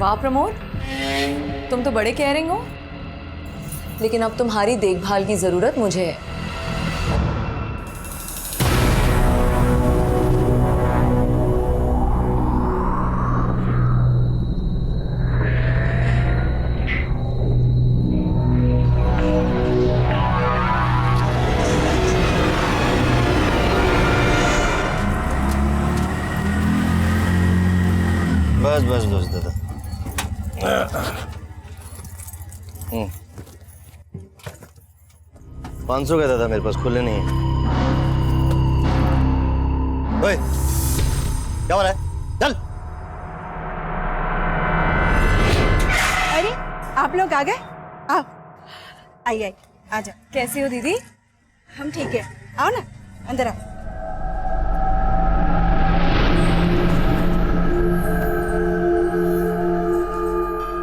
वाह प्रमोद, तुम तो बड़े केयरिंग हो, लेकिन अब तुम्हारी देखभाल की जरूरत मुझे है। बस बस बस दादा। 500 का दादा, मेरे पास खुले नहीं है। ओए, क्या हो रहा है? चल। अरे आप लोग आ गए? आओ, आइए, आ जाओ। कैसी हो दीदी? हम ठीक है, आओ ना, अंदर आओ।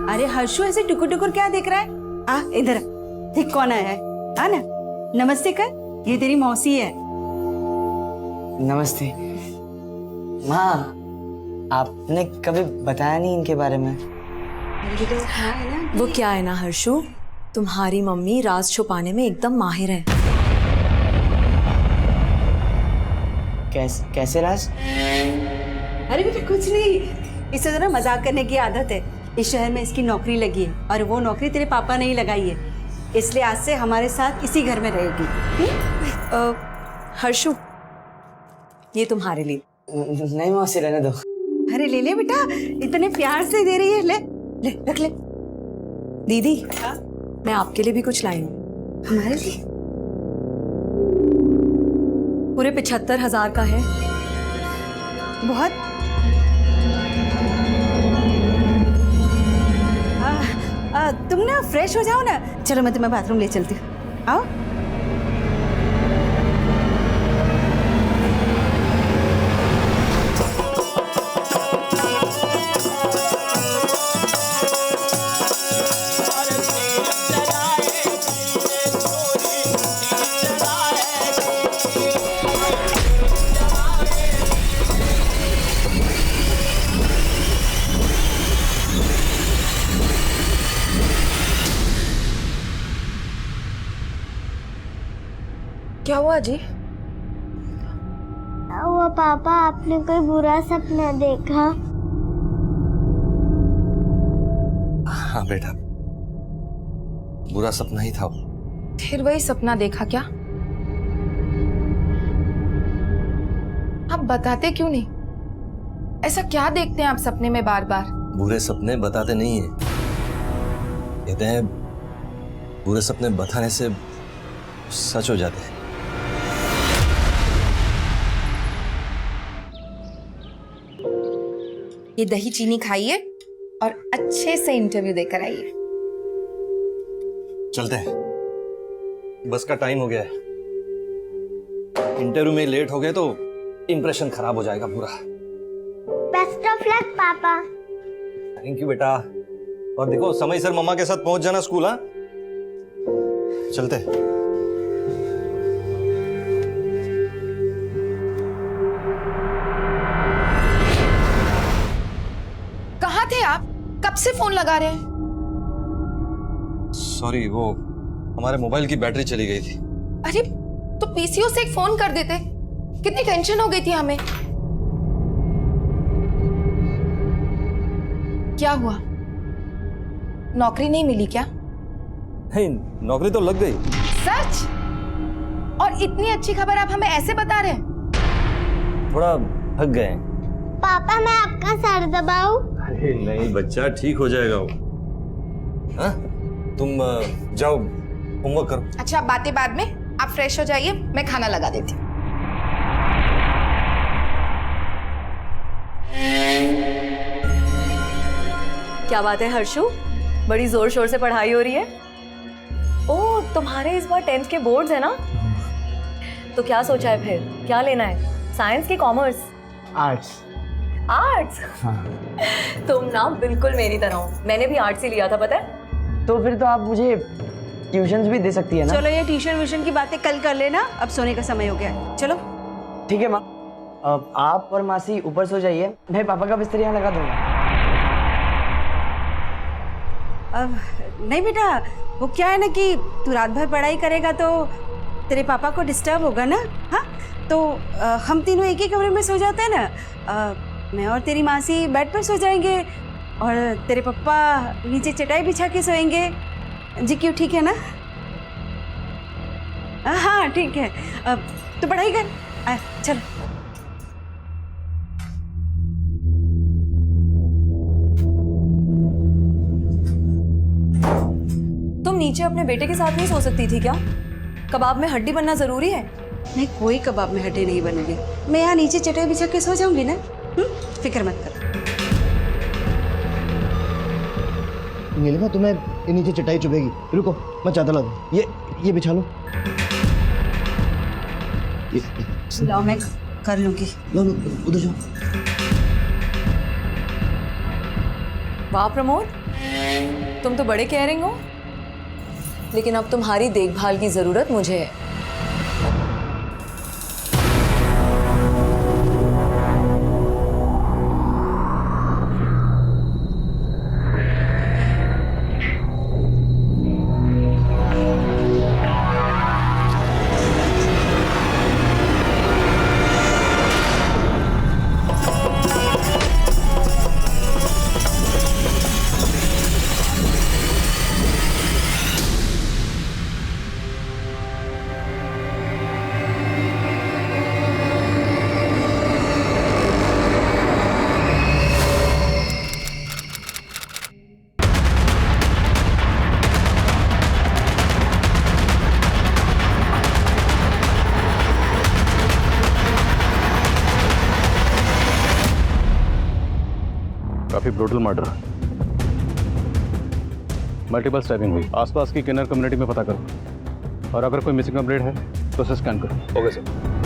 अरे हर्षु, ऐसे टुकुर टुकुर क्या देख रहा है? आ इधर आ, देख कौन आया है। आ ना, नमस्ते कर, ये तेरी मौसी है। नमस्ते माँ, आपने कभी बताया नहीं इनके बारे में। वो क्या है ना हर्षु, तुम्हारी मम्मी राज छुपाने में एकदम माहिर है। कैसे राज? अरे बेटा कुछ नहीं, इसे जरा मजाक करने की आदत है। इस शहर में इसकी नौकरी लगी है और वो नौकरी तेरे पापा ने ही लगाई है, इसलिए आज से हमारे साथ इसी घर में रहेगी। हर्षु, ये तुम्हारे लिए। नहीं मौसी, रहने दो। अरे ले ले बेटा, इतने प्यार से दे रही है, ले ले रख ले। दीदी, मैं आपके लिए भी कुछ लाई हूँ। हमारे लिए? पूरे 75,000 का है। बहुत। तुम ना फ्रेश हो जाओ ना, चलो मैं तुम्हें बाथरूम ले चलती हूँ, आओ। क्या हुआ जी? वो पापा, आपने कोई बुरा सपना देखा? हाँ बेटा, बुरा सपना ही था वो। फिर वही सपना देखा क्या? आप बताते क्यों नहीं? ऐसा क्या देखते हैं आप सपने में बार बार? बुरे सपने बताते नहीं है, कहते हैं बुरे सपने बताने से सच हो जाते हैं। ये दही चीनी खाइए और अच्छे से इंटरव्यू देकर आइए। चलते हैं, बस का टाइम हो गया है। इंटरव्यू में लेट हो गए तो इंप्रेशन खराब हो जाएगा पूरा। बेस्ट ऑफ लक पापा। थैंक यू बेटा, और देखो समय सर मम्मा के साथ पहुंच जाना स्कूल। हाँ, चलते हैं। कहाँ थे आप? कब से फोन लगा रहे हैं? सॉरी, वो हमारे मोबाइल की बैटरी चली गई थी। अरे तो पीसीओ से एक फोन कर देते, कितनी टेंशन हो गई थी हमें। क्या हुआ, नौकरी नहीं मिली क्या? नहीं, नौकरी तो लग गई। सच? और इतनी अच्छी खबर आप हमें ऐसे बता रहे हैं? थोड़ा थक गए। पापा मैं आपका सर दबाऊं? अरे नहीं बच्चा, ठीक हो जाएगा वो। हाँ, तुम जाओ होमवर्क करो। अच्छा, बातें बाद में, आप फ्रेश हो जाइए, मैं खाना लगा देती हूँ। क्या बात है हर्षु, बड़ी जोर शोर से पढ़ाई हो रही है। ओह, तुम्हारे इस बार 10th के बोर्ड्स है ना? तो क्या सोचा है फिर, क्या लेना है, साइंस की कॉमर्स? आर्ट्स। आर्ट्स? हाँ। तुम ना बिल्कुल मेरी तरह हो, मैंने भी आर्ट्स ही लिया था पता है। तो फिर तो आप मुझे ट्यूशंस भी दे सकती है ना? चलो ये ट्यूशन व्यूशन की बातें कल कर लेना, अब सोने का समय हो गया है, चलो। ठीक है माँ, अब आप और मासी ऊपर सो जाइए, मैं पापा का बिस्तर यहाँ लगा दूंगा। अब नहीं बेटा, वो क्या है ना कि तू रात भर पढ़ाई करेगा तो तेरे पापा को डिस्टर्ब होगा ना। हाँ, तो हम तीनों एक ही कमरे में सो जाते हैं ना। मैं और तेरी मासी बेड पर सो जाएंगे और तेरे पापा नीचे चटाई बिछा के सोएंगे। जी क्यों, ठीक है ना? हाँ ठीक है। तो पढ़ाई कर, चल। तुम नीचे अपने बेटे के साथ नहीं सो सकती थी क्या? कबाब में हड्डी बनना जरूरी है? नहीं, कोई कबाब में हड्डी नहीं बनूंगी। मैं यहाँ नीचे चटाई बिछा के सो जाऊंगी ना। फिक्र मत कर। नीलिमा, तुम्हें ये नीचे चटाई चुभेगी। रुको, मैं चादर ला दूं। ये बिछा लो। लाओ, मैं कर लूंगी। लो उधर जाओ। वाह प्रमोद, तुम तो बड़े केयरिंग हो, लेकिन अब तुम्हारी देखभाल की जरूरत मुझे है। काफी ब्रूटल मर्डर, मल्टीपल स्टैबिंग हुई। आसपास की किन्नर कम्युनिटी में पता करो, और अगर कोई मिसिंग कंप्लेंट है तो उसे स्कैन करो। Okay sir.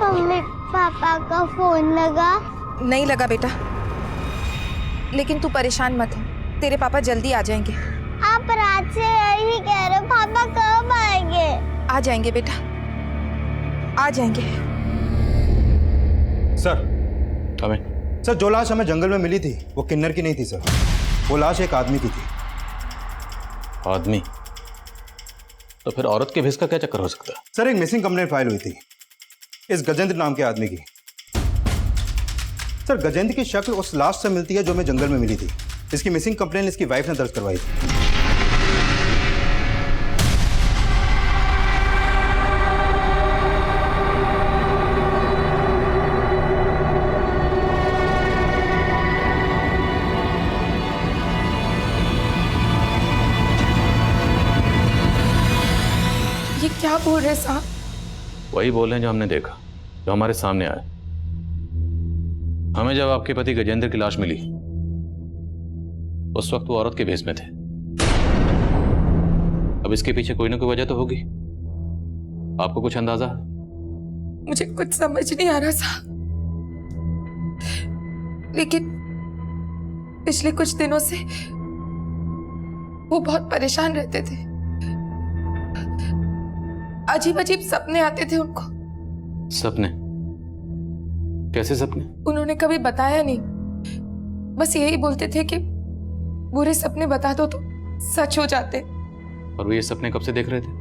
मम्मी पापा का फोन लगा? नहीं लगा बेटा, लेकिन तू परेशान मत हो, तेरे पापा जल्दी आ जाएंगे। आप रात से यही कह रहे हो, पापा कब आएंगे? आ जाएंगे बेटा, आ जाएंगे। सर, हमें सर जो लाश हमें जंगल में मिली थी वो किन्नर की नहीं थी सर, वो लाश एक आदमी की थी। आदमी? तो फिर औरत के भेस का क्या चक्कर हो सकता है? सर, एक मिसिंग कंप्लेंट फाइल हुई थी इस गजेंद्र नाम के आदमी की। सर, गजेंद्र की शक्ल उस लाश से मिलती है जो हमें जंगल में मिली थी। इसकी मिसिंग कंप्लेंट इसकी वाइफ ने दर्ज करवाई थी। ये क्या बोल रहे साहब? वही बोल रहे हैं जो हमने देखा, जो हमारे सामने आया। हमें जब आपके पति गजेंद्र की लाश मिली उस वक्त वो औरत के भेस में थे। अब इसके पीछे कोई ना कोई वजह तो होगी। आपको कुछ अंदाजा? मुझे कुछ समझ नहीं आ रहा साहब, लेकिन पिछले कुछ दिनों से वो बहुत परेशान रहते थे। अजीब अजीब सपने आते थे उनको। सपने? कैसे सपने? उन्होंने कभी बताया नहीं, बस यही बोलते थे कि बुरे सपने बता दो तो सच हो जाते। और वो ये सपने कब से देख रहे थे?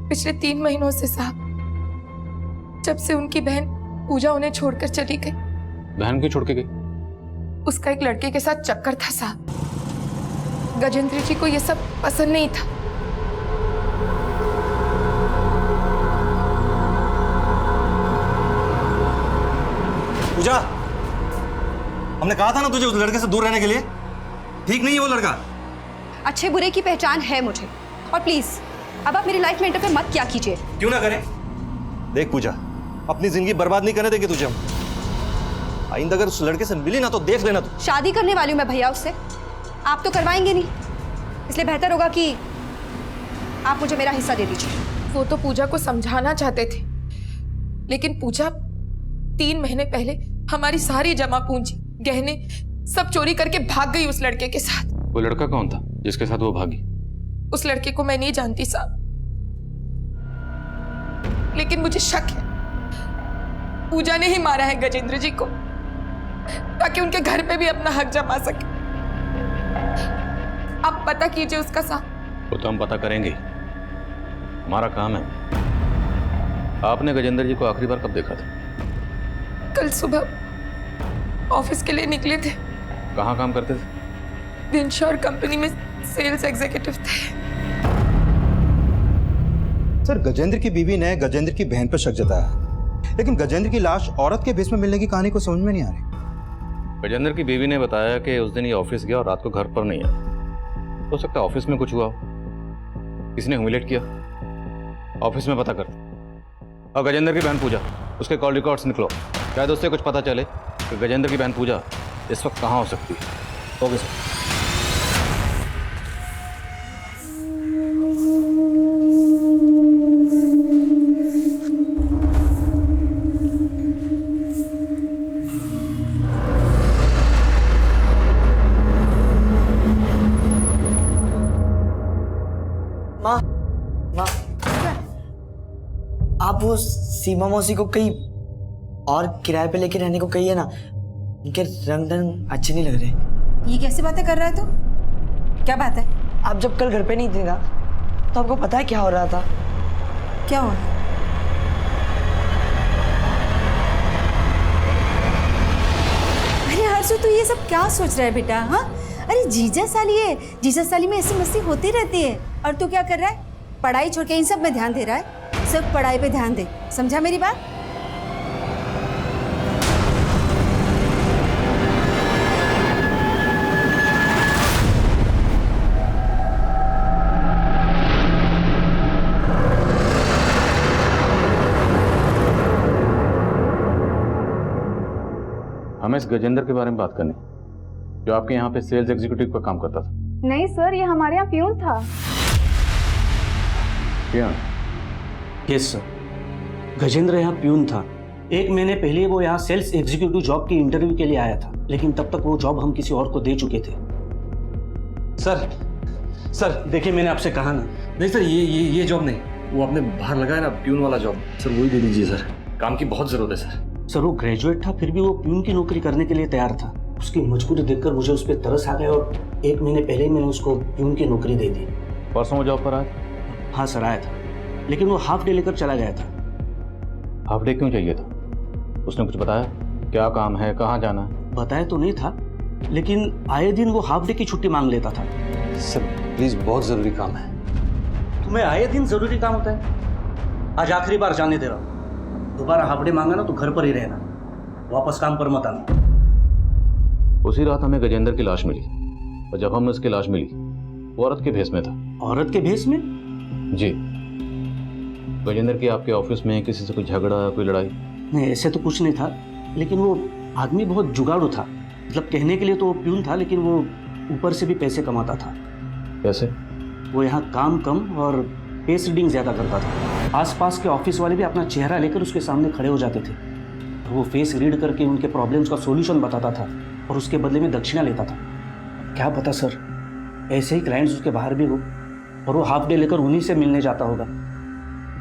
पिछले 3 महीनों से साहब, जब से उनकी बहन पूजा उन्हें छोड़कर चली गई। बहन क्यों छोड़ के गई? उसका एक लड़के के साथ चक्कर था साहब। गजेंद्र जी को यह सब पसंद नहीं था। पूजा, हमने कहा था ना तुझे उस लड़के से दूर रहने के लिए। ठीक नहीं है वो लड़का। अच्छे बुरे की पहचान है मुझे, और प्लीज अब आप मेरी लाइफ में इंटरफेयर मत क्या कीजिए। क्यों ना करें? देख पूजा, अपनी जिंदगी बर्बाद नहीं करने देंगे तुझे हम। आइंदा अगर उस लड़के से मिली ना तो देख लेना तू। शादी करने वाली हूँ मैं भैया उससे, आप तो करवाएंगे नहीं, इसलिए बेहतर होगा कि आप मुझे मेरा हिस्सा दे दीजिए। वो तो पूजा को समझाना चाहते थे, लेकिन पूजा 3 महीने पहले हमारी सारी जमा पूंजी, गहने सब चोरी करके भाग गई उस लड़के के साथ। वो लड़का कौन था जिसके साथ वो भागी? उस लड़के को मैं नहीं जानती साहब, लेकिन मुझे शक है पूजा ने ही मारा है गजेंद्र जी को, ताकि उनके घर पे भी अपना हक जमा सके। आप पता कीजिए उसका साहब। वो तो हम पता करेंगे, हमारा काम है। आपने गजेंद्र जी को आखिरी बार कब देखा था? कल सुबह ऑफिस के लिए निकले थे। कहाँ काम करते थे? दिनशॉर कंपनी में सेल्स एग्जीक्यूटिव थे। सर, गजेंद्र की बीवी ने गजेंद्र की बहन पर शक जताया, लेकिन गजेंद्र की लाश औरत के भेस में मिलने की कहानी को समझ में नहीं आ रही। गजेंद्र की बीवी ने बताया कि उस दिन ये ऑफिस गया और रात को घर पर नहीं आया। हो सकता है ऑफिस में कुछ हुआ हो, किसी ने ह्यूमिलेट किया। ऑफिस में पता कर। और गजेंद्र की बहन पूजा, उसके कॉल रिकॉर्ड्स निकलो, शायद उससे कुछ पता चले कि गजेंद्र की बहन पूजा इस वक्त कहाँ हो सकती है। Okay sir. माँ, माँ, आप वो सीमा मौसी को कहीं और किराए पे लेके रहने को कहिए ना। उनके रंग ढंग अच्छे नहीं लग रहे। ये कैसे बातें कर रहा है तू? क्या बात है? आप जब कल घर पे नहीं थे ना, तो आपको पता है क्या हो रहा था? क्या हुआ? अरे हर्षु, तू ये सब क्या सोच रहा है बेटा? हाँ, अरे जीजा साली है, जीजा साली में ऐसी मस्ती होती रहती है। और तू क्या कर रहा है? पढ़ाई छोड़ के इन सब में ध्यान दे रहा है। सब पढ़ाई पे ध्यान दे, समझा मेरी बात? हमें इस गजेंद्र के बारे में बात करनी, जो आपके यहाँ पे सेल्स एग्जीक्यूटिव का काम करता था। नहीं सर, ये हमारे यहाँ प्यून था। क्या? यस सर, गजेंद्र यहाँ प्यून था। 1 महीने पहले वो यहाँ सेल्स एग्जीक्यूटिव जॉब की इंटरव्यू के लिए आया था, लेकिन तब तक वो जॉब हम किसी और को दे चुके थे। सर देखिए, मैंने आपसे कहा ना। नहीं सर, ये जॉब नहीं, वो आपने बाहर लगाया ना प्यून वाला जॉब, सर वही दे दीजिए सर, काम की बहुत जरूरत है सर। सर वो ग्रेजुएट था, फिर भी वो प्यून की नौकरी करने के लिए तैयार था। उसकी मजबूरी देखकर मुझे उस पर तरस आ गया और 1 महीने पहले ही मैंने उसको प्यून की नौकरी दे दी। परसों वो जॉब पर आया? हाँ सर, आया था, लेकिन वो हाफ डे लेकर चला गया था। हाफ डे क्यों चाहिए था? उसने कुछ बताया? क्या काम है, कहाँ जाना है? बताया तो नहीं था, लेकिन आए दिन वो हाफ डे की छुट्टी मांग लेता था। सर प्लीज, बहुत जरूरी काम है। तुम्हें आए दिन जरूरी काम होता है? आज आखिरी बार जाने दे रहा हूँ। दोबारा हाफ डे मांगा ना तो घर पर ही रहना, वापस काम पर मत आना। उसी रात हमें गजेंद्र की लाश मिली, और जब हमें उसकी लाश मिली वो औरत के भेस में था। औरत के भेस में? जी। गजेंद्र की आपके ऑफिस में किसी से कोई झगड़ा, कोई लड़ाई? नहीं, ऐसे तो कुछ नहीं था, लेकिन वो आदमी बहुत जुगाड़ू था। मतलब कहने के लिए तो वो प्यून था, लेकिन वो ऊपर से भी पैसे कमाता था। कैसे? वो यहाँ काम कम और फेस रीडिंग ज़्यादा करता था। आसपास के ऑफिस वाले भी अपना चेहरा लेकर उसके सामने खड़े हो जाते थे। वो फेस रीड करके उनके प्रॉब्लम्स का सॉल्यूशन बताता था और उसके बदले में दक्षिणा लेता था। क्या पता सर, ऐसे ही क्लाइंट्स उसके बाहर भी हो और वो हाफ डे लेकर उन्हीं से मिलने जाता होगा।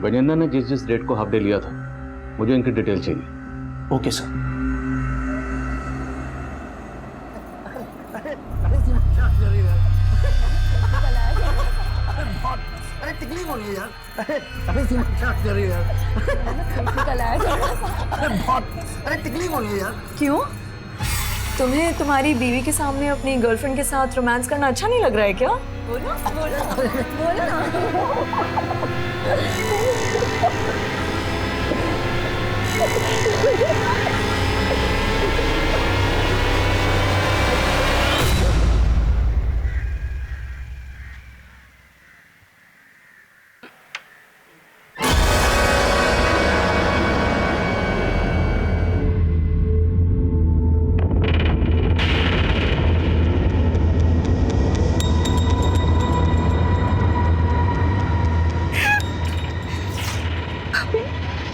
गजेंद्र ने जिस डेट को हाफ डे लिया था, मुझे इनकी डिटेल चाहिए। Okay sir. अरे टिकली बोलिए यार। अरे क्या कर रही है यार? अरे टिकली बोलिए यार। क्यों? तुम्हें तुम्हारी बीवी के सामने अपनी गर्लफ्रेंड के साथ रोमांस करना अच्छा नहीं लग रहा है क्या? बोलो बोलो बोलो ना।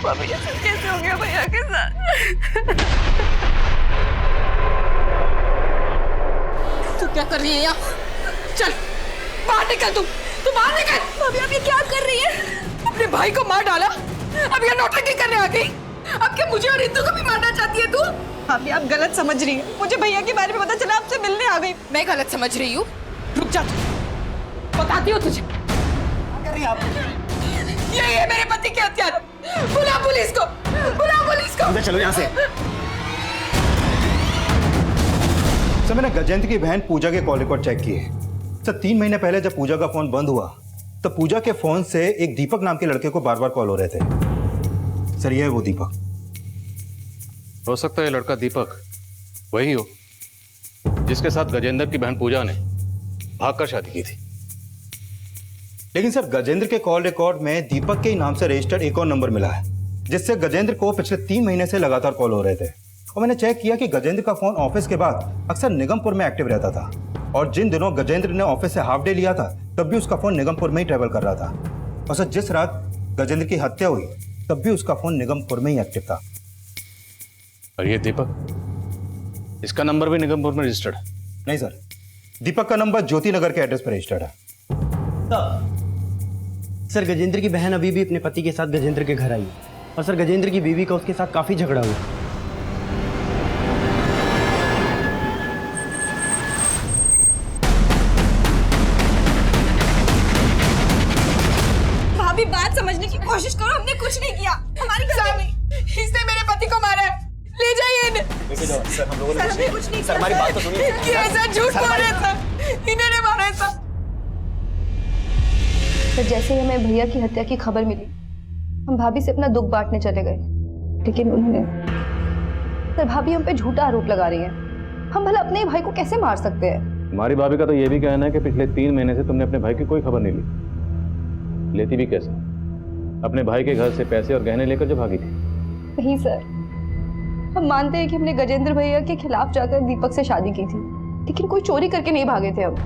भाभी ये सब कैसे हो गया भैया के साथ? तू क्या कर रही है यहाँ? चल बाहर निकल, तू बाहर निकल। भाभी आप ये क्या कर रही है? अपने भाई को मार डाला, अब ये नौटंकी करने आ गई। अब क्या मुझे और रितु को भी मारना चाहती है तू? भाभी आप गलत समझ रही हैं। मुझे भैया के बारे में पता चला, आपसे मिलने आ गई। मैं गलत समझ रही हूँ? रुक जा, बताती हूँ तुझे। क्या कर रही हैं आप? ये मेरे पति के हत्यारे। बुला पुलिस को, बुला पुलिस को। चलो यहाँ से। सर मैंने गजेंद्र की बहन पूजा के कॉल रिकॉर्ड चेक किए। सर 3 महीने पहले जब पूजा का फोन बंद हुआ तो पूजा के फोन से एक दीपक नाम के लड़के को बार बार कॉल हो रहे थे। सर ये है वो दीपक। हो सकता है ये लड़का दीपक वही हो जिसके साथ गजेंद्र की बहन पूजा ने भागकर शादी की थी। लेकिन सर गजेंद्र के कॉल रिकॉर्ड में दीपक के ही नाम से रजिस्टर्ड एक और नंबर मिला है जिससे गजेंद्र को पिछले 3 महीने से लगातार कॉल हो रहे थे। और मैंने चेक किया कि गजेंद्र का फोन ऑफिस के बाद अक्सर निगमपुर में एक्टिव रहता था और जिन दिनों गजेंद्र ने ऑफिस से हाफ डे लिया था तब भी उसका फोन निगमपुर में ही ट्रेवल कर रहा था। और सर जिस रात गजेंद्र की हत्या हुई तब भी उसका फोन निगमपुर में ही एक्टिव था। और ये दीपक, इसका नंबर भी निगमपुर में रजिस्टर्ड है? नहीं सर, दीपक का नंबर ज्योति नगर के एड्रेस पर रजिस्टर्ड है। सर गजेंद्र की बहन अभी भी अपने पति के साथ गजेंद्र के घर आई है और सर गजेंद्र की बीवी का उसके साथ काफी झगड़ा हुआ। भाभी बात समझने की कोशिश करो, हमने कुछ नहीं किया। हमारी इसने मेरे पति को मारा है, ले जाइए इन्हें। सर हम लोगों ने कुछ नहीं सर हमारी बात तो सुनिए। ये ऐसा झूठ बोल रहा था, इन्होंने मारा था। तो जैसे ही हमें भैया की हत्या की खबर मिली, हम भाभी से अपना दुख बांटने चले गए, लेकिन उन्होंने सर भाभी हम पे झूठा आरोप लगा रही है। हम भला अपने भाई को कैसे मार सकते हैं? हमारी भाभी का तो ये भी कहना है कि पिछले 3 महीने से तुमने अपने भाई की कोई खबर नहीं ली। लेती भी कैसे? अपने भाई के घर से पैसे और गहने लेकर जो भागी थी। नहीं सर, हम मानते हैं कि हमने गजेंद्र भैया के खिलाफ जाकर दीपक से शादी की थी, लेकिन कोई चोरी करके नहीं भागे थे हम।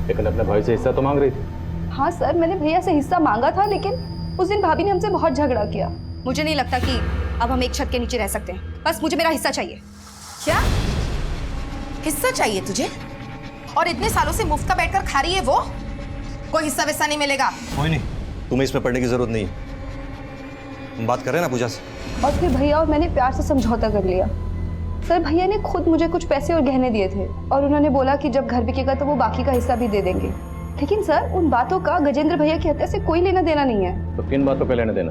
लेकिन अपने भाई से हिस्सा तो मांग रही थी। हाँ सर, मैंने भैया से हिस्सा मांगा था, लेकिन उस दिन भाभी ने हमसे बहुत झगड़ा किया। मुझे नहीं लगता कि अब हम एक छत के नीचे रह सकते हैं। बस मुझे मेरा हिस्सा चाहिए। क्या हिस्सा चाहिए तुझे? और इतने सालों से मुफ्त का बैठकर खा रही है वो? कोई हिस्सा वैसा नहीं मिलेगा। कोई नहीं, तुम्हें इसमें पढ़ने की जरूरत नहीं है। हम बात कर रहे हैं ना पूजा से। और फिर भैया और मैंने प्यार से समझौता कर लिया। सर भैया ने खुद मुझे कुछ पैसे और गहने दिए थे और उन्होंने बोला कि जब घर बिकेगा तो वो बाकी का हिस्सा भी दे देंगे। लेकिन सर उन बातों का गजेंद्र भैया की हत्या से कोई लेना देना नहीं है। तो किन बातों पे लेना देना?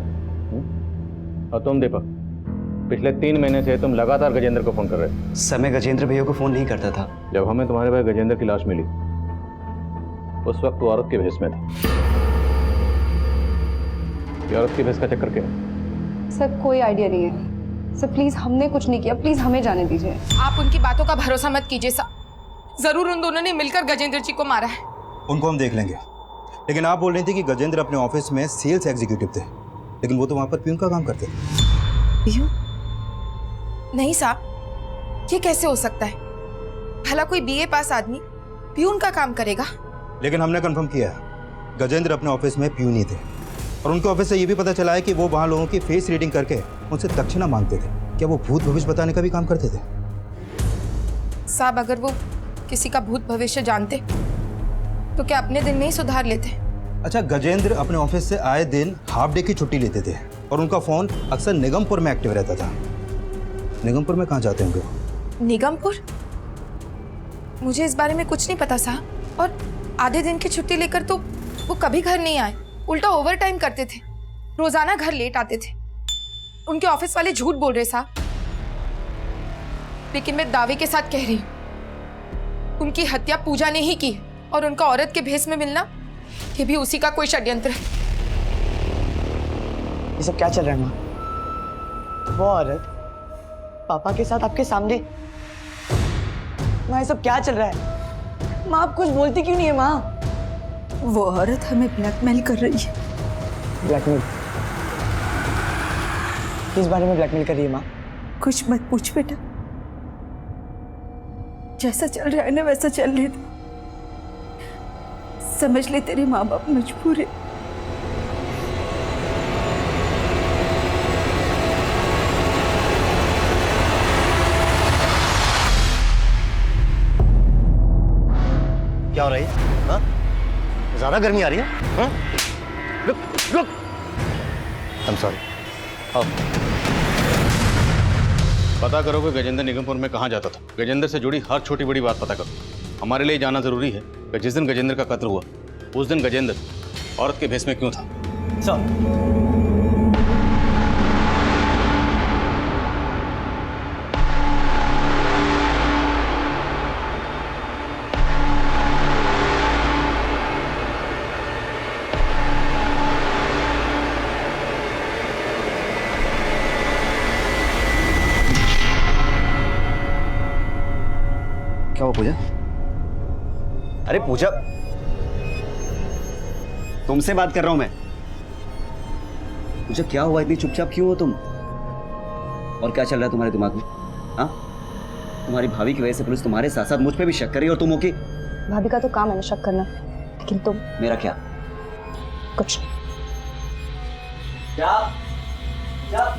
और तुम दीपक, पिछले 3 महीने से तुम लगातार गजेंद्र को फोन कर रहे थे। सर मैं गजेंद्र भैया को फोन नहीं करता था। जब हमें तुम्हारे भाई गजेंद्र की लाश मिली उस वक्त वो औरत के भेष में था। ये औरत के भेष का चक्कर क्या है? सर कोई आइडिया नहीं है। सर प्लीज हमने कुछ नहीं किया, प्लीज हमें जाने दीजिए। आप उनकी बातों का भरोसा मत कीजिए साहब। जरूर उन दोनों ने मिलकर गजेंद्र जी को मारा है। उनको हम देख लेंगे, लेकिन आप बोल रही थी कि गजेंद्र अपने ऑफिस में सेल्स एग्जीक्यूटिव थे, लेकिन वो तो वहां पर प्यून का काम करते थे। प्यून? नहीं साहब, ये कैसे हो सकता है? भला कोई बीए पास आदमी प्यून का काम करेगा? लेकिन हमने कंफर्म किया गजेंद्र अपने ऑफिस में प्यून ही थे और उनके ऑफिस से ये भी पता चला है कि वो वहां लोगों की फेस रीडिंग करके उनसे दक्षिणा मांगते थे। क्या वो भूत भविष्य बताने का भी काम करते थे? साहब अगर वो किसी का भूत भविष्य जानते तो क्या अपने दिन में ही सुधार लेते? अच्छा, गजेंद्र अपने ऑफिस से आए दिन हाफ डे की छुट्टी लेते थे और उनका फोन अक्सर निगमपुर में एक्टिव रहता था। निगमपुर में कहाँ जाते होंगे? निगमपुर? मुझे इस बारे में कुछ नहीं पता साहब। और आधे दिन की छुट्टी लेकर तो वो कभी घर नहीं आए, उल्टा ओवर टाइम करते थे, रोजाना घर लेट आते थे। उनके ऑफिस वाले झूठ बोल रहे साहब। लेकिन मैं दावे के साथ कह रही हूं, उनकी हत्या पूजा ने ही की है और उनका औरत के भेष में मिलना ये भी उसी का कोई षड्यंत्र है। ये सब क्या चल रहा है माँ? वो औरत पापा के साथ आपके सामने। माँ ये सब क्या चल रहा है? माँ आप कुछ बोलती क्यों नहीं है माँ? वो औरत हमें ब्लैकमेल कर रही है। ब्लैकमेल? किस बारे में ब्लैकमेल कर रही है माँ? कुछ मत पूछ बेटा, जैसा चल रहा है ना वैसा चल रहे थे। समझ ले तेरे 'माँ बाप मजबूर है। ज्यादा गर्मी आ रही है? हाँ? रुक रुक। I am sorry. आओ। पता करो कि गजेंद्र निगमपुर में कहाँ जाता था। गजेंद्र से जुड़ी हर छोटी बड़ी बात पता करो। हमारे लिए जाना जरूरी है कि जिस दिन गजेंद्र का कत्ल हुआ उस दिन गजेंद्र औरत के भेष में क्यों था। सर क्या हुआ पूजा? अरे पूजा, तुमसे बात कर रहा हूं मैं। पूजा क्या हुआ, इतनी चुपचाप क्यों हो तुम? और क्या चल रहा है तुम्हारे दिमाग में? हाँ, तुम्हारी भाभी की वजह से पुलिस तुम्हारे साथ साथ मुझ पे भी शक कर रही है और तुम हो कि भाभी का तो काम है ना शक करना, लेकिन तुम। मेरा क्या? कुछ क्या? क्या?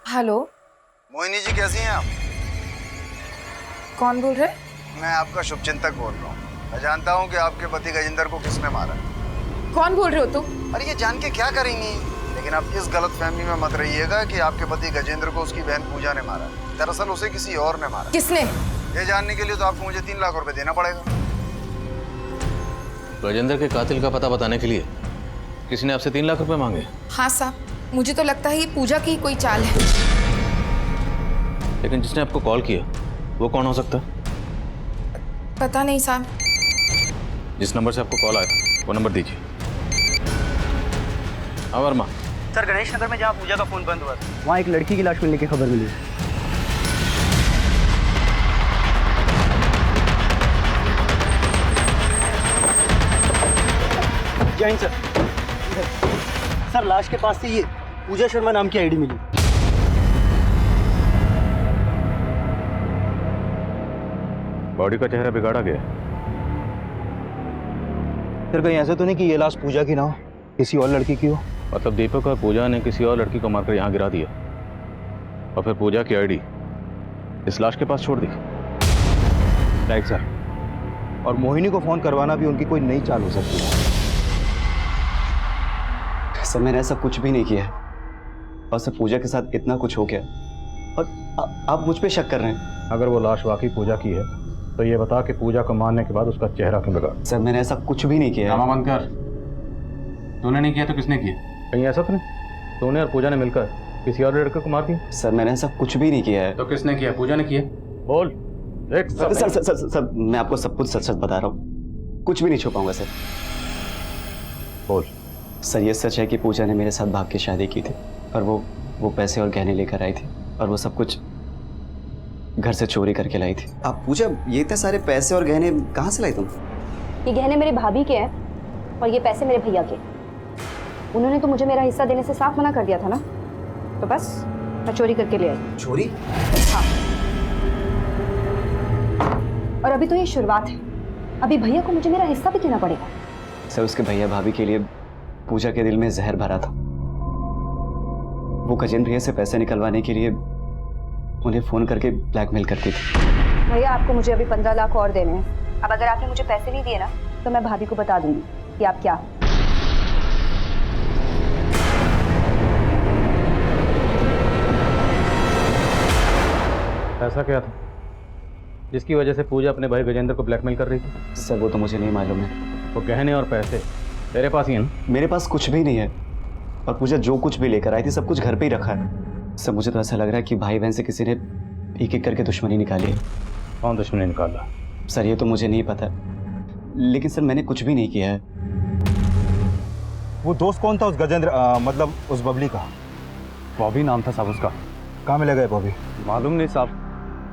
हेलो, मोहिनी जी कैसी हैं आप? कौन बोल रहे? मैं आपका शुभचिंतक बोल रहा हूँ। मैं जानता हूँ कि आपके पति गजेंद्र को किसने मारा। कौन बोल रहे हो तुम? अरे ये जान के क्या करेंगी, लेकिन आप इस गलतफहमी में मत रहिएगा कि आपके पति गजेंद्र को उसकी बहन पूजा ने मारा। दरअसल उसे किसी और ने मारा। किसने? ये जानने के लिए तो आपको मुझे 3 लाख रुपए देना पड़ेगा। गजेंद्र के कातिल का पता बताने के लिए किसी ने आपसे 3 लाख रुपए मांगे? हाँ साहब, मुझे तो लगता है ये पूजा की कोई चाल है। लेकिन जिसने आपको कॉल किया वो कौन हो सकता है? पता नहीं साहब। जिस नंबर से आपको कॉल आया वो नंबर दीजिए। हाँ वर्मा। सर, गणेश नगर में जहाँ पूजा का फोन बंद हुआ था वहाँ एक लड़की की लाश मिलने की खबर मिली। जय हिंद सर। सर, लाश के पास से ये पूजा शर्मा नाम की आईडी मिली। बॉडी का चेहरा बिगाड़ा गया। फिर कहीं ऐसा तो नहीं कि ये लाश पूजा की ना हो, किसी और लड़की की हो? मतलब दीपक और पूजा ने किसी और लड़की को मारकर यहाँ गिरा दिया और फिर पूजा की आईडी इस लाश के पास छोड़ दी। Right sir. और मोहिनी को फोन करवाना भी उनकी कोई नई चाल हो सकती है। सर, मैंने ऐसा कुछ भी नहीं किया है और सर पूजा के साथ इतना कुछ हो गया और आप मुझ पे शक कर रहे हैं। अगर वो लाश वाकई पूजा की है तो ये बता कि पूजा को मारने के बाद उसका चेहरा क्यों बिगाड़ा? सर, मैंने ऐसा कुछ भी नहीं किया है। नामा बंद कर। तूने नहीं किया तो किसने किया? कहीं ऐसा तो नहीं तूने और पूजा ने मिलकर किसी और लड़के को मार दिया? सर, मैंने ऐसा कुछ भी नहीं किया है। तो किसने किया? पूजा ने किया? बोल। देख sir sir sir, sir, sir मैं आपको सब कुछ सच सच बता रहा हूँ, कुछ भी नहीं छुपाऊंगा सर। बोल। सर, ये सच है कि पूजा ने मेरे साथ भाग के शादी की थी और वो पैसे और गहने लेकर आई थी और वो सब कुछ घर से चोरी करके लाई थी। आप पूजा, ये इतने सारे पैसे और गहने कहाँ से लाई तुम? ये गहने मेरी भाभी के हैं और ये पैसे मेरे भैया के। उन्होंने तो मुझे मेरा हिस्सा देने से साफ मना कर दिया था ना, तो बस मैं चोरी करके ले आई। चोरी? हाँ। और अभी तो ये शुरुआत है, अभी भैया को मुझे मेरा हिस्सा भी देना पड़ेगा। सर, उसके भैया भाभी के लिए पूजा के दिल में जहर भरा था। वो गजेंद्र भैया से पैसे निकलवाने के लिए उन्हें फोन करके ब्लैकमेल करती थी। भैया, आपको मुझे अभी 15 लाख और देने हैं। अब अगर आपने मुझे पैसे नहीं दिए ना तो मैं भाभी को बता दूंगी कि आप क्या। ऐसा क्या था जिसकी वजह से पूजा अपने भाई गजेंद्र को ब्लैकमेल कर रही थी? सर, वो तो मुझे नहीं मालूम है। वो गहने और पैसे तेरे पास ही हैं ना? मेरे पास कुछ भी नहीं है और पूजा जो कुछ भी लेकर आई थी सब कुछ घर पे ही रखा है। सर, मुझे तो ऐसा लग रहा है कि भाई बहन से किसी ने एक एक करके दुश्मनी निकाली है। कौन दुश्मनी निकाला? सर, ये तो मुझे नहीं पता, लेकिन सर मैंने कुछ भी नहीं किया है। वो दोस्त कौन था उस गजेंद्र, मतलब उस बबली का? बॉबी नाम था साहब उसका। कहाँ मिलेगा ये बॉबी? मालूम नहीं साहब,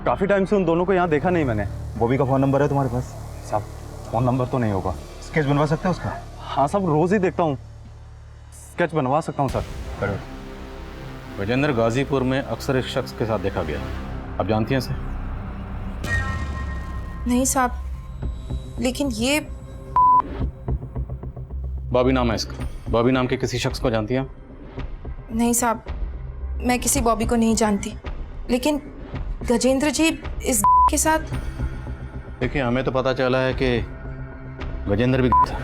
काफ़ी टाइम से उन दोनों को यहाँ देखा नहीं मैंने। बॉबी का फ़ोन नंबर है तुम्हारे पास? साहब फ़ोन नंबर तो नहीं होगा। स्केच बनवा सकते हो उसका? हाँ साहब, रोज़ ही देखता हूँ, स्केच बनवा सकता हूँ सर। करो। गजेंद्र गाजीपुर में अक्सर इस शख्स के साथ देखा गया। आप जानती हैं इसे? नहीं साहब, लेकिन ये बॉबी नाम है इसका। बॉबी नाम के किसी शख्स को जानती हैं आप? नहीं साहब, मैं किसी बॉबी को नहीं जानती, लेकिन गजेंद्र जी इस के साथ। देखिए, हमें तो पता चला है कि गजेंद्र भी था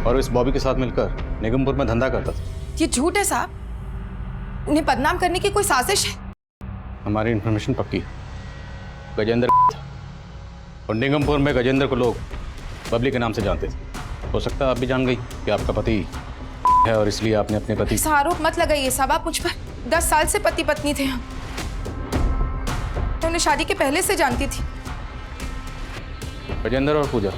और इस बॉबी के साथ मिलकर निगमपुर में धंधा करता था। ये झूठ है साहब, उन्हें बदनाम करने की कोई साजिश है। हमारी इन्फॉर्मेशन पक्की है, गजेंद्र था और निगमपुर में गजेंद्र को लोग बबली के नाम से जानते थे। हो सकता है आप भी जान गई कि आपका पति है और इसलिए आपने अपने पति। ऐसा आरोप मत लगाइए साहब, आप मुझ पर। 10 साल से पति पत्नी थे हम। मैं उन्हें शादी के पहले से जानती थी। गजेंद्र और पूजा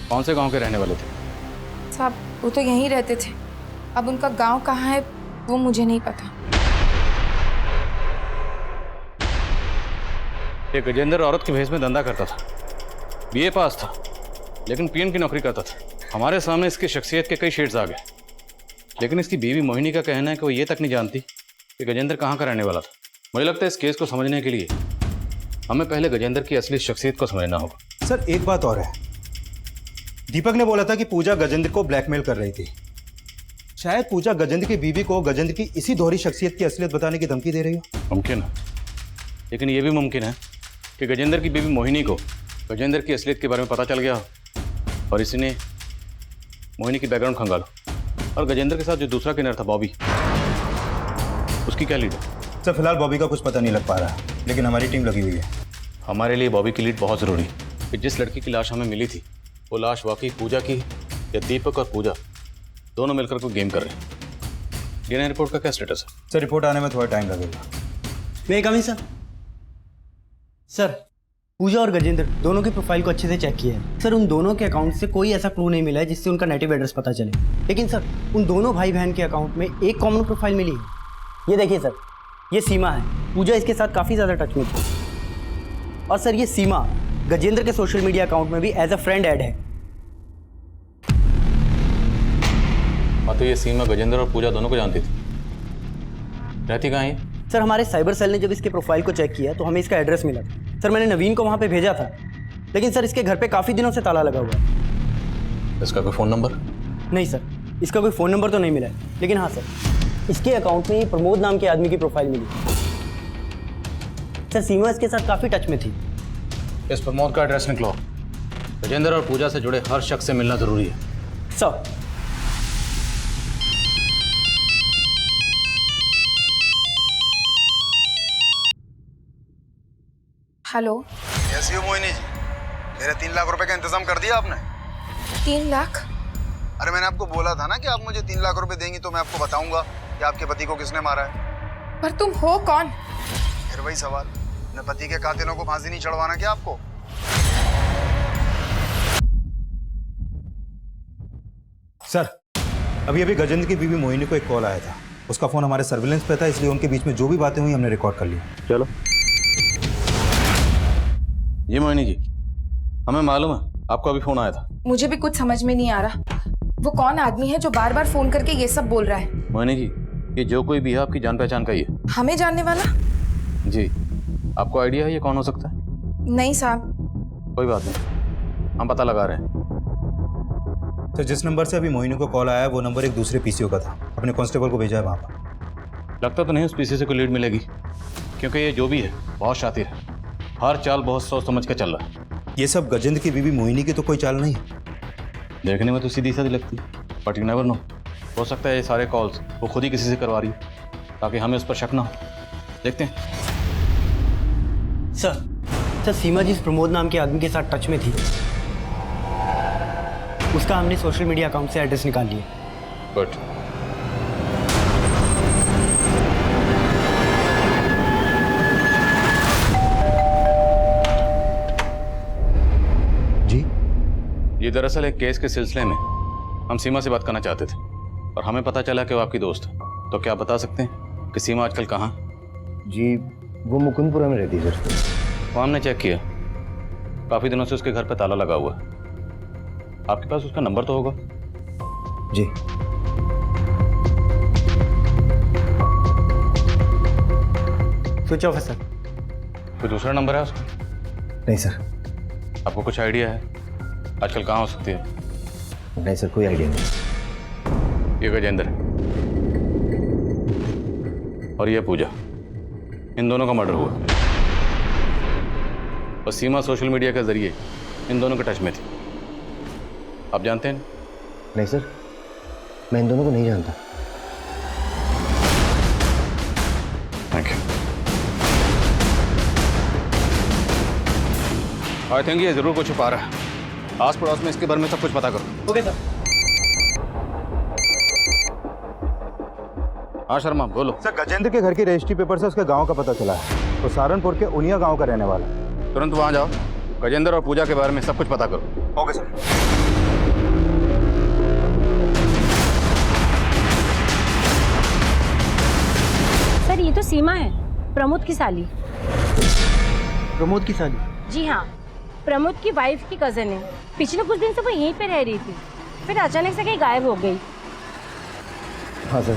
कौन से गांव के रहने वाले थे? साहब वो तो यहीं रहते थे, अब उनका गांव कहाँ है वो मुझे नहीं पता। ये गजेंद्र औरत के भेष में धंधा करता था, बीए पास था, लेकिन पीएन की नौकरी करता था। हमारे सामने इसकी शख्सियत के कई शेड्स आ गए, लेकिन इसकी बीवी मोहिनी का कहना है कि वो ये तक नहीं जानती कि गजेंद्र कहाँ का रहने वाला था। मुझे लगता है इस केस को समझने के लिए हमें पहले गजेंद्र की असली शख्सियत को समझना होगा। सर एक बात और है, दीपक ने बोला था कि पूजा गजेंद्र को ब्लैकमेल कर रही थी। शायद पूजा गजेंद्र की बीवी को गजेंद्र की इसी दोहरी शख्सियत की असलियत बताने की धमकी दे रही हो। मुमकिन है, लेकिन यह भी मुमकिन है कि गजेंद्र की बीवी मोहिनी को गजेंद्र की असलियत के बारे में पता चल गया हो और इसी ने मोहिनी की बैकग्राउंड खंगालो। और गजेंद्र के साथ जो दूसरा किन्नर था बॉबी, उसकी क्या लीड है? सर फिलहाल बॉबी का कुछ पता नहीं लग पा रहा, लेकिन हमारी टीम लगी हुई है। हमारे लिए बॉबी की लीड बहुत ज़रूरी है कि जिस लड़की की लाश हमें मिली थी वो लाश वाकई पूजा की या दीपक और पूजा दोनों मिलकर कोई गेम कर रहे हैं। डीएनए रिपोर्ट का क्या स्टेटस है? सर रिपोर्ट आने में थोड़ा टाइम लगेगा। मैं कमी सर, पूजा और गजेंद्र दोनों की प्रोफाइल को अच्छे से चेक किया है सर। उन दोनों के अकाउंट से कोई ऐसा क्लू नहीं मिला है जिससे उनका नेटिव एड्रेस पता चले। लेकिन सर उन दोनों भाई बहन के अकाउंट में एक कॉमन प्रोफाइल मिली है। ये देखिए सर, ये सीमा है, पूजा इसके साथ काफ़ी ज़्यादा टच में थी। और सर ये सीमा गजेंद्र के सोशल मीडिया अकाउंट में भी एज अ फ्रेंड ऐड है। हाँ, तो ये सीमा गजेंद्र और पूजा दोनों को जानती थी। रहती कहाँ है? सर हमारे साइबर सेल ने जब इसके प्रोफाइल को चेक किया तो हमें इसका एड्रेस मिला था। सर मैंने नवीन को वहाँ पे भेजा था, लेकिन सर इसके घर पे काफ़ी दिनों से ताला लगा हुआ है। इसका कोई फ़ोन नंबर? नहीं सर, इसका कोई फ़ोन नंबर तो नहीं मिला है, लेकिन हाँ सर इसके अकाउंट में ये प्रमोद नाम के आदमी की प्रोफाइल मिली। सर सीमा इसके साथ काफ़ी टच में थी। इस प्रमोद का एड्रेस निकलो। गजेंद्र और पूजा से जुड़े हर शख्स से मिलना ज़रूरी है। Sir hello. कैसी हो मोहिनी जी? मेरे 3 लाख रुपए का इंतजाम कर दिया आपने? 3 लाख? अरे मैंने आपको बोला था ना कि आप मुझे 3 लाख रुपए देंगी तो मैं आपको बताऊंगा कि आपके पति को किसने मारा है। पर तुम हो कौन? फिर वही सवाल, अपने पति के कातिलों को फांसी नहीं चढ़वाना क्या आपको? सर अभी अभी गजेंद्र की बीवी मोहिनी को एक कॉल आया था। उसका फ़ोन हमारे सर्विलेंस पे था, इसलिए उनके बीच में जो भी बातें हुई हमने रिकॉर्ड कर ली। चलो। जी मोहिनी जी, हमें मालूम है आपको अभी फ़ोन आया था। मुझे भी कुछ समझ में नहीं आ रहा, वो कौन आदमी है जो बार बार फ़ोन करके ये सब बोल रहा है? मोहिनी जी, ये जो कोई भी है आपकी जान पहचान का ही है। हमें जानने वाला? जी। आपको आइडिया है ये कौन हो सकता है? नहीं साहब। कोई बात नहीं, हम पता लगा रहे हैं। सर जिस नंबर से अभी मोहिनी को कॉल आया है वो नंबर एक दूसरे पीसीओ का था। अपने कांस्टेबल को भेजा है वहाँ पर। लगता तो नहीं उस पीसी से कोई लीड मिलेगी, क्योंकि ये जो भी है बहुत शातिर है। हर चाल बहुत सोच समझ के चल रहा है। ये सब गजेंद्र की बीवी मोहिनी की तो कोई चाल नहीं है। देखने में तो सीधी साधी लगती है, बट यू नेवर नो। हो सकता है ये सारे कॉल्स वो खुद ही किसी से करवा रही है ताकि हमें उस पर शक ना हो। देखते हैं। सर सीमा जिस प्रमोद नाम के आदमी के साथ टच में थी उसका हमने सोशल मीडिया अकाउंट से एड्रेस निकाल लिया। गुड। जी? ये दरअसल एक केस के सिलसिले में हम सीमा से बात करना चाहते थे और हमें पता चला कि वो आपकी दोस्त है। तो क्या आप बता सकते हैं कि सीमा आजकल कहाँ? जी वो मुकुंदपुरा में रहती है सर। वो हमने चेक किया, काफ़ी दिनों से उसके घर पे ताला लगा हुआ है। आपके पास उसका नंबर तो होगा? जी स्विच ऑफ है सर। कोई दूसरा नंबर है उसका? नहीं सर। आपको कुछ आइडिया है आजकल कहाँ हो सकती है? नहीं सर, कोई आइडिया नहीं। ये गजेंद्र और ये पूजा, इन दोनों का मर्डर हुआ और सीमा सोशल मीडिया के जरिए इन दोनों के टच में थी। आप जानते हैं? नहीं सर, मैं इन दोनों को नहीं जानता। Thank you. आई थिंक ये जरूर कुछ छुपा रहा है। आस पड़ोस में इसके बारे में सब कुछ पता करो। Okay sir. हाँ शर्मा बोलो। सर गजेंद्र के घर की रजिस्ट्री पेपर से उसके गांव का पता चला है। वो सहारनपुर के उनिया गांव का रहने वाला है। तुरंत वहां जाओ, गजेंद्र और पूजा के बारे में सब कुछ पता करो। Okay sir. सर ये तो सीमा है, प्रमोद की साली। प्रमोद की साली? जी हाँ, प्रमोद की वाइफ की कजन है। पिछले कुछ दिन से वो यहीं पे रह रही थी, फिर अचानक से कहीं गायब हो गई। हाँ सर,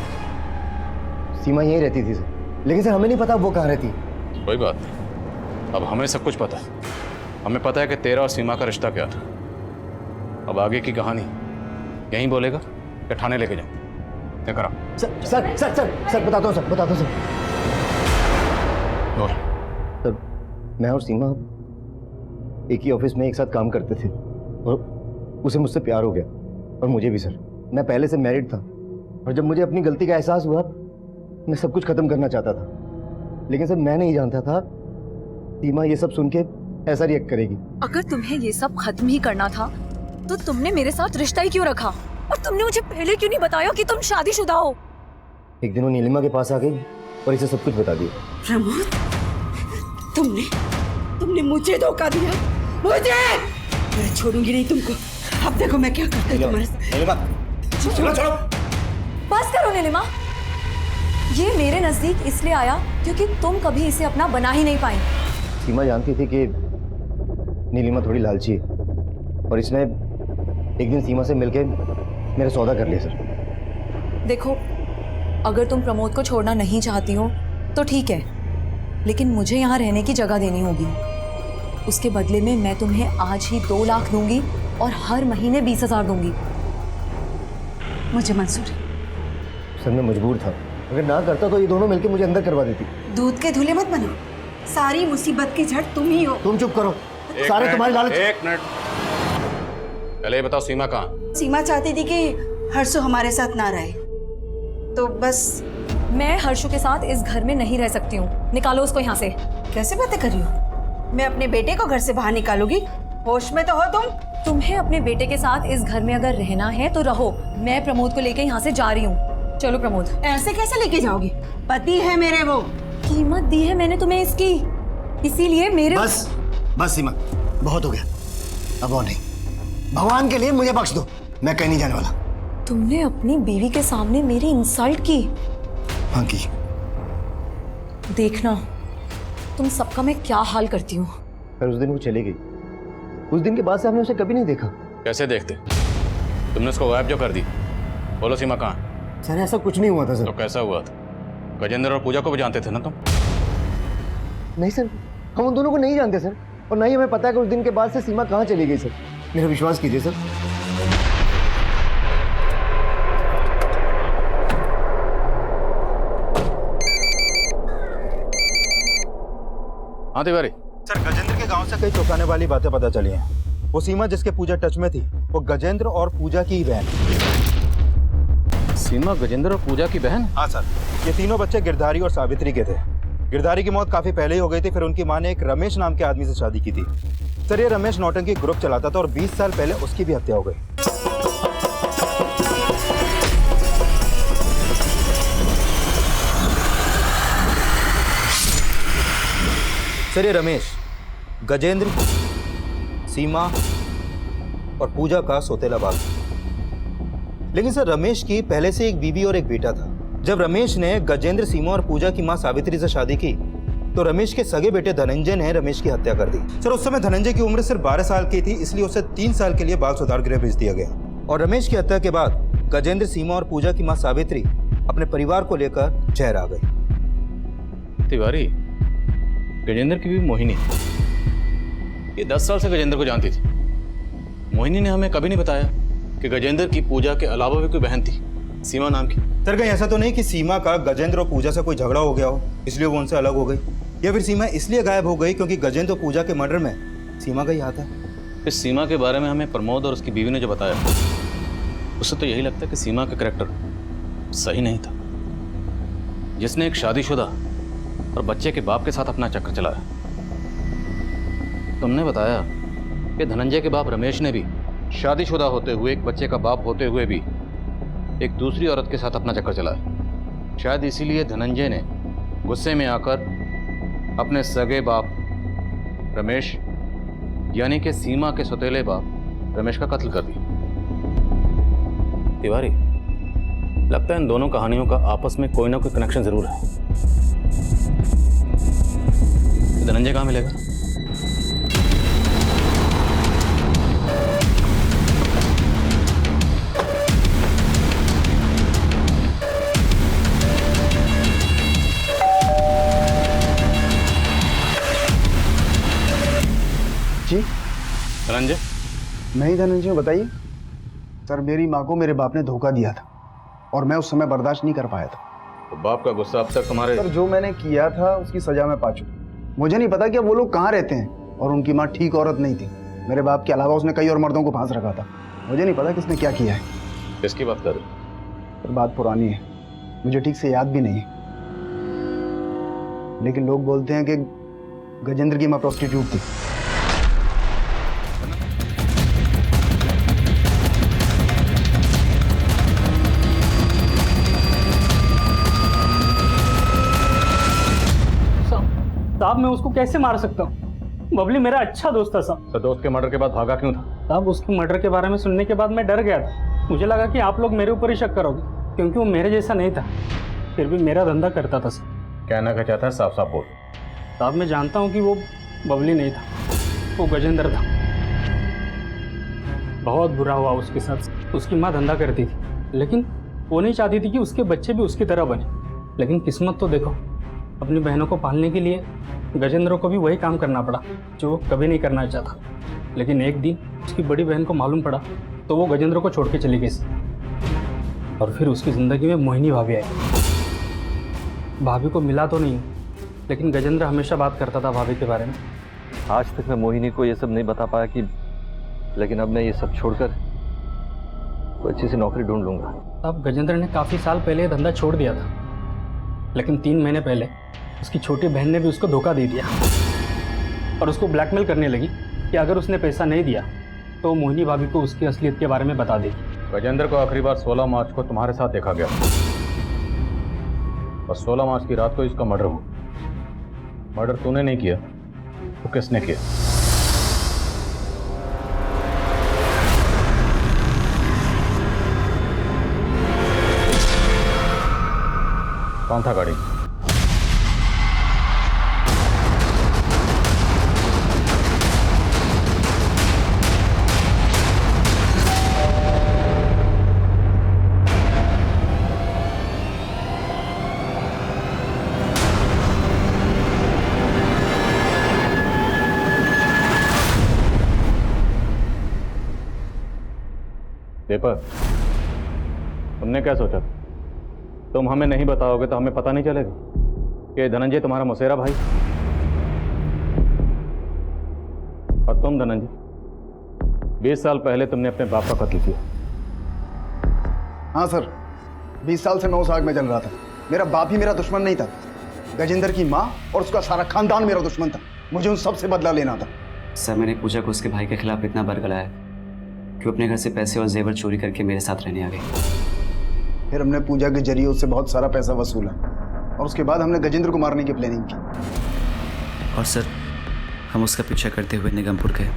सीमा यहीं रहती थी सर, लेकिन सर हमें नहीं पता वो कहाँ रहती। कोई बात नहीं, अब हमें सब कुछ पता है। हमें पता है कि तेरा और सीमा का रिश्ता क्या था। अब आगे की कहानी यहीं बोलेगा या थाने लेके जाऊँ? क्या करा? Sir sir sir sir sir बताता हूँ सर, बताता हूँ सर। बोल। सर मैं और सीमा एक ही ऑफिस में एक साथ काम करते थे और उसे मुझसे प्यार हो गया और मुझे भी सर। मैं पहले से मैरिड था और जब मुझे अपनी गलती का एहसास हुआ मैं सब कुछ खत्म करना चाहता था, लेकिन सर मैं नहीं जानता था सीमा ये सब सुन के ऐसा रिएक्ट करेगी। अगर तुम्हें ये सब खत्म ही करना था तो तुमने मेरे साथ रिश्ता ही क्यों रखा? और तुमने मुझे पहले क्यों नहीं बताया कि तुम शादीशुदा हो? एक दिन वो नीलिमा के पास आ गई और इसे सब कुछ बता दिया। प्रमोद, तुमने मुझे धोखा दिया, मुझे। मैं छोड़ूंगी नहीं तुमको। अब देखो मैं क्या करती हूँ तुम्हारे साथ। चलो। बस करो नीलिमा, ये मेरे नजदीक इसलिए आया क्योंकि तुम कभी इसे अपना बना ही नहीं पाई। सीमा जानती थी कि नीलिमा थोड़ी लालची है और इसने एक दिन सीमा से मिलके मेरा सौदा कर लिया सर। देखो, अगर तुम प्रमोद को छोड़ना नहीं चाहती हो तो ठीक है, लेकिन मुझे यहाँ रहने की जगह देनी होगी। उसके बदले में मैं तुम्हें आज ही 2 लाख दूंगी और हर महीने 20,000 दूंगी। मुझे मंजूर है। सर मैं मजबूर था, अगर ना करता तो ये दोनों मिलके मुझे अंदर करवा देती। दूध के धुले मत बनो, सारी मुसीबत की जड़ तुम ही हो। तुम चुप करो, सारे तुम्हारी लालच। एक मिनट, पहले ये बताओ सीमा कहाँ? सीमा चाहती थी कि हर्षु हमारे साथ ना रहे, तो बस। मैं हर्षु के साथ इस घर में नहीं रह सकती हूँ, निकालो उसको यहाँ से। कैसे बातें कर रही हो? मैं अपने बेटे को घर से बाहर निकालूंगी? होश में तो हो तुम? तुम्हें अपने बेटे के साथ इस घर में अगर रहना है तो रहो। मैं प्रमोद को लेके यहाँ से जा रही हूँ। चलो प्रमोद। ऐसे कैसे लेके जाओगी? पति है मेरे वो। कीमत दी है मैंने तुम्हें इसकी, इसीलिए मेरे। बस सीमा, बहुत हो गया, अब और नहीं। भगवान के लिए मुझे बख्श दो, मैं कहीं नहीं जाने वाला। तुमने अपनी बीवी के सामने मेरी इंसल्ट की। हाँ की। देखना तुम सबका मैं क्या हाल करती हूँ। पर उस दिन वो चली गई, उस दिन के बाद से हमने उसे कभी नहीं देखा। कैसे देखते? तुमने उसको गायब जो कर दी। बोलो सीमा कहाँ? सर ऐसा कुछ नहीं हुआ था सर। तो कैसा हुआ था? गजेंद्र और पूजा को भी जानते थे ना तुम? नहीं सर, हम उन दोनों को नहीं जानते सर, और नहीं हमें पता है कि उस दिन के बाद से सीमा कहाँ चली गई सर। मेरा विश्वास कीजिए सर। हाँ तिवारी। सर गजेंद्र के गांव से कई चौंकाने वाली बातें पता चली हैं। वो सीमा जिसके पूजा टच में थी वो गजेंद्र और पूजा की ही बहन। सीमा गजेंद्र और पूजा की बहन? हाँ सर, ये तीनों बच्चे गिरधारी और सावित्री के थे। गिरधारी की मौत काफी पहले ही हो गई थी, फिर उनकी मां ने एक रमेश नाम के आदमी से शादी की थी। सर ये रमेश नौटंकी ग्रुप चलाता था और 20 साल पहले उसकी भी हत्या हो गई। सर ये रमेश गजेंद्र, सीमा और पूजा का सौतेला बाप। लेकिन सर रमेश की पहले से एक बीवी और एक बेटा था। जब रमेश ने गजेंद्र, सीमा और पूजा की मां सावित्री से शादी की तो रमेश के सगे बेटे धनंजय ने रमेश की हत्या कर दी। सर उस समय धनंजय की उम्र सिर्फ 12 साल की थी, इसलिए उसे 3 साल के लिए बाल सुधार गृह भेज दिया गया। और रमेश की हत्या के बाद गजेंद्र, सीमा और पूजा की मां सावित्री अपने परिवार को लेकर शहर आ गई। तिवारी, गजेंद्र की भी मोहिनी, ये 10 साल से गजेंद्र को जानती थी। मोहिनी ने हमें कभी नहीं बताया कि गजेंद्र की पूजा के अलावा भी कोई बहन थी, सीमा नाम की। सर कहीं ऐसा तो नहीं कि सीमा का गजेंद्र और पूजा से कोई झगड़ा हो गया हो, इसलिए वो उनसे अलग हो गई, या फिर सीमा इसलिए गायब हो गई क्योंकि गजेंद्र और पूजा के मर्डर में सीमा का ही हाथ है? इस सीमा के बारे में हमें प्रमोद और उसकी बीवी ने जो बताया, उससे तो यही लगता है कि सीमा का करैक्टर सही नहीं था, जिसने एक शादीशुदा और बच्चे के बाप के साथ अपना चक्कर चलाया। तुमने बताया कि धनंजय के बाप रमेश ने भी शादीशुदा होते हुए, एक बच्चे का बाप होते हुए भी एक दूसरी औरत के साथ अपना चक्कर चलाया। शायद इसीलिए धनंजय ने गुस्से में आकर अपने सगे बाप रमेश यानी कि सीमा के सौतेले बाप रमेश का कत्ल कर दिया। तिवारी, लगता है इन दोनों कहानियों का आपस में कोई ना कोई कनेक्शन जरूर है। धनंजय कहाँ मिलेगा? जी धनंजय? मैं ही धनंजय हूँ, बताइए। सर मेरी माँ को मेरे बाप ने धोखा दिया था और मैं उस समय बर्दाश्त नहीं कर पाया था। तो बाप का गुस्सा अब तक तुम्हारे? सर जो मैंने किया था उसकी सजा मैं पा चुका। मुझे नहीं पता कि अब वो लोग कहाँ रहते हैं, और उनकी माँ ठीक औरत नहीं थी। मेरे बाप के अलावा उसने कई और मर्दों को फांस रखा था। मुझे नहीं पता किसने क्या किया है। किसकी बात कर रहे? सर बात पुरानी है, मुझे ठीक से याद भी नहीं है, लेकिन लोग बोलते हैं कि गजेंद्र की माँ प्रोस्टिट्यूट थी। साहब मैं उसको कैसे मार सकता हूँ? बबली मेरा अच्छा दोस्त था साहब। तो दोस्त के मर्डर के बाद भागा क्यों था? साहब उसके मर्डर के बारे में सुनने के बाद मैं डर गया था। मुझे लगा कि आप लोग मेरे ऊपर ही शक करोगे, क्योंकि वो मेरे जैसा नहीं था, फिर भी मेरा धंधा करता था सर। कहना क्या चाहता है? साफ साफ बोल। साहब मैं जानता हूँ कि वो बबली नहीं था, वो गजेंद्र था। बहुत बुरा हुआ उसके साथ। उसकी माँ धंधा करती थी, लेकिन वो नहीं चाहती थी कि उसके बच्चे भी उसकी तरह बने। लेकिन किस्मत तो देखो, अपनी बहनों को पालने के लिए गजेंद्र को भी वही काम करना पड़ा जो वो कभी नहीं करना चाहता। लेकिन एक दिन उसकी बड़ी बहन को मालूम पड़ा तो वो गजेंद्र को छोड़ के चली गई, और फिर उसकी ज़िंदगी में मोहिनी भाभी आई। भाभी को मिला तो नहीं, लेकिन गजेंद्र हमेशा बात करता था भाभी के बारे में। आज तक मैं मोहिनी को ये सब नहीं बता पाया कि, लेकिन अब मैं ये सब छोड़कर तो अच्छी सी नौकरी ढूंढ लूँगा। अब गजेंद्र ने काफ़ी साल पहले ये धंधा छोड़ दिया था, लेकिन 3 महीने पहले उसकी छोटी बहन ने भी उसको धोखा दे दिया और उसको ब्लैकमेल करने लगी कि अगर उसने पैसा नहीं दिया तो मोहिनी भाभी को उसकी असलियत के बारे में बता देगी। गजेंद्र को आखिरी बार 16 मार्च को तुम्हारे साथ देखा गया, और 16 मार्च की रात को इसका मर्डर हुआ। मर्डर तूने नहीं किया तो किसने किया? कौन था गाड़ी? दीपक, तुमने क्या सोचा? तुम हमें नहीं बताओगे तो हमें पता नहीं चलेगा कि धनंजय तुम्हारा मौसेरा भाई। और तुम धनंजय, 20 साल पहले तुमने अपने बाप का कत्ल किया। हाँ सर, 20 साल से मैं उस आग में जल रहा था। मेरा बाप ही मेरा दुश्मन नहीं था, गजेंद्र की माँ और उसका सारा खानदान मेरा दुश्मन था। मुझे उन सब से बदला लेना था। सर मैंने पूजा को उसके भाई के खिलाफ इतना बरगलाया कि वो अपने घर से पैसे और जेवर चोरी करके मेरे साथ रहने आ गई। फिर हमने पूजा के जरिए उससे बहुत सारा पैसा वसूला और उसके बाद हमने गजेंद्र को मारने की प्लानिंग की। और सर हम उसका पीछा करते हुए निगमपुर गए।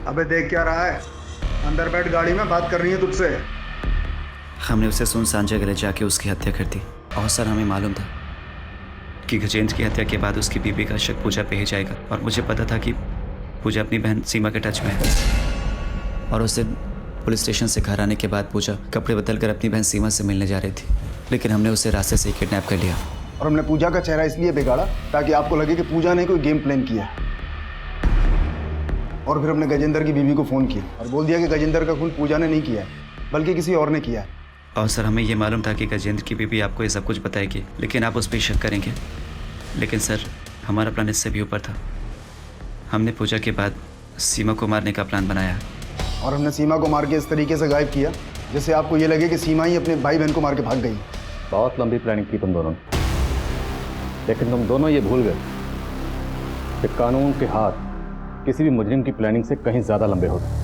अबे देख क्या रहा है? अंदर बैठ, गाड़ी में बात करनी है तुझसे। हमने उसे सुनसान जगह ले जाके उसकी हत्या कर दी। और सर हमें मालूम था कि गजेंद्र की हत्या के बाद उसकी बीवी का शक पूजा पे ही जाएगा, और मुझे पता था कि पूजा अपनी बहन सीमा के टच में है। और उस दिन पुलिस स्टेशन से घर आने के बाद पूजा कपड़े बदल कर अपनी बहन सीमा से मिलने जा रही थी, लेकिन हमने उसे रास्ते से किडनैप कर लिया। और हमने पूजा का चेहरा इसलिए बिगाड़ा ताकि आपको लगे कि पूजा ने कोई गेम प्लान किया। और फिर हमने गजेंद्र की बीवी को फ़ोन किया और बोल दिया कि गजेंद्र का खून पूजा ने नहीं किया है बल्कि किसी और ने किया है। और सर हमें ये मालूम था कि गजेंद्र की बीवी आपको ये सब कुछ बताएगी, लेकिन आप उस पर शक करेंगे। लेकिन सर हमारा प्लान इससे भी ऊपर था। हमने पूजा के बाद सीमा को मारने का प्लान बनाया, और हमने सीमा को मार के इस तरीके से गायब किया जिससे आपको ये लगे कि सीमा ही अपने भाई बहन को मार के भाग गई। बहुत लंबी प्लानिंग की तुम दोनों ने, लेकिन तुम दोनों ये भूल गए कि कानून के हाथ किसी भी मुजरिम की प्लानिंग से कहीं ज़्यादा लंबे होते हैं।